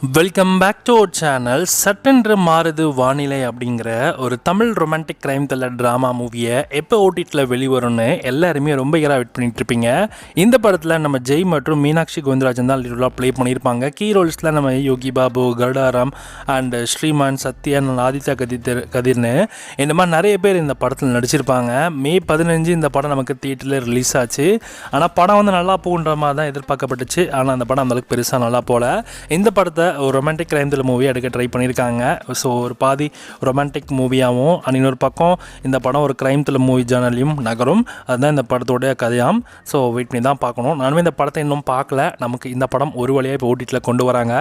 Welcome back to our channel. Chattendru Maaruthu Vaanilai அப்படிங்கிற ஒரு Tamil romantic crime thriller drama மூவியை எப்போ ஓடிடியில் வெளிவரும்னு எல்லாருமே ரொம்ப ஈராக வெயிட் பண்ணிட்டு இருப்பீங்க. இந்த படத்தில் நம்ம ஜெய் மற்றும் மீனாட்சி கோவிந்தராஜன் தான் லீடராக ப்ளே பண்ணியிருப்பாங்க. கீ ரோல்ஸில் நம்ம யோகி பாபு, கருடாராம் அண்ட் ஸ்ரீமான், சத்யன், ஆதித்யா கதிர்னு இந்த மாதிரி நிறைய பேர் இந்த படத்தில் நடிச்சிருப்பாங்க. மே 15 இந்த படம் நமக்கு தியேட்டரில் ரிலீஸ் ஆச்சு. ஆனால் படம் வந்து நல்லா போகுன்ற மாதிரி தான் எதிர்பார்க்கப்பட்டுச்சு. ஆனால் அந்த படம் அந்தளவுக்கு பெருசாக நல்லா போகல. இந்த படத்தை ஒரு ரொமான்டிக் கிரைம் த்ரில்லர் மூவி எடுக்க ட்ரை பண்ணியிருக்காங்க. ஸோ ஒரு பாதி ரொமான்டிக் மூவியாகவும் இன்னொரு பக்கம் இந்த படம் ஒரு கிரைம் த்ரில்லர் மூவி ஜானர்லையும் நகரும். அதுதான் இந்த படத்தோடைய கதையாம். ஸோ வெயிட் பண்ணி தான் பார்க்கணும். நானுமே இந்த படத்தை இன்னும் பார்க்கல. நமக்கு இந்த படம் ஒரு வழியாக இப்போ ஓடிடியில் கொண்டு வராங்க.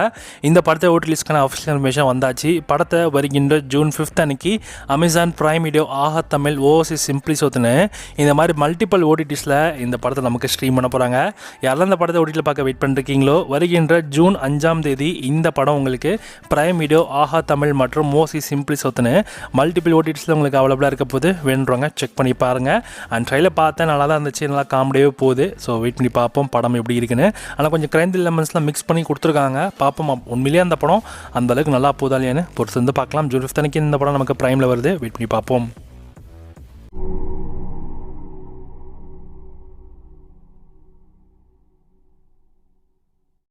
இந்த படத்தை ஓடிடிஸ்க்கான அஃபிஷியல் இன்ஃபர்மேஷன் வந்தாச்சு. படத்தை வருகின்ற ஜூன் 5 அன்னைக்கு அமேசான் பிரைம் வீடியோ, ஆஹா தமிழ், ஓசி சிம்பிளி சொத்துன்னு இந்த மாதிரி மல்டிபிள் ஓடிடிஸில் இந்த படத்தை நமக்கு ஸ்ட்ரீம் பண்ண போகிறாங்க. யாரெல்லாம் இந்த படத்தை ஓடிடியில் பார்க்க வெயிட் பண்ணிருக்கீங்களோ வருகின்ற ஜூன் 5 இந்த படம் உங்களுக்கு பிரைம் வீடியோ, ஆஹா தமிழ் மற்றும் மோசி சிம்பிளி சொத்துன்னு மல்டிபிள் ஓடிடிஸில் உங்களுக்கு அவைலபிளாக இருக்க போது வேணுறவங்க செக் பண்ணி பாருங்கள். அண்ட் ட்ரைலர் பார்த்தேன், நல்லா தான் இருந்துச்சு, நல்லா காமெடியாகவே போகுது. ஸோ வெயிட் பண்ணி பார்ப்போம் படம் எப்படி இருக்குன்னு. ஆனால் கொஞ்சம் கிரைம் எலமெண்ட்ஸ்லாம் மிக்ஸ் பண்ணி கொடுத்துருக்காங்க. பார்ப்போம் உண்மையிலேயே அந்த படம் அந்தளவுக்கு நல்லா போதா இல்லையான்னு பொறுத்து வந்து பார்க்கலாம். ஜூன் 5 அன்னைக்கு இந்த படம் நமக்கு பிரைமில் வருது. வெயிட் பண்ணி பார்ப்போம்.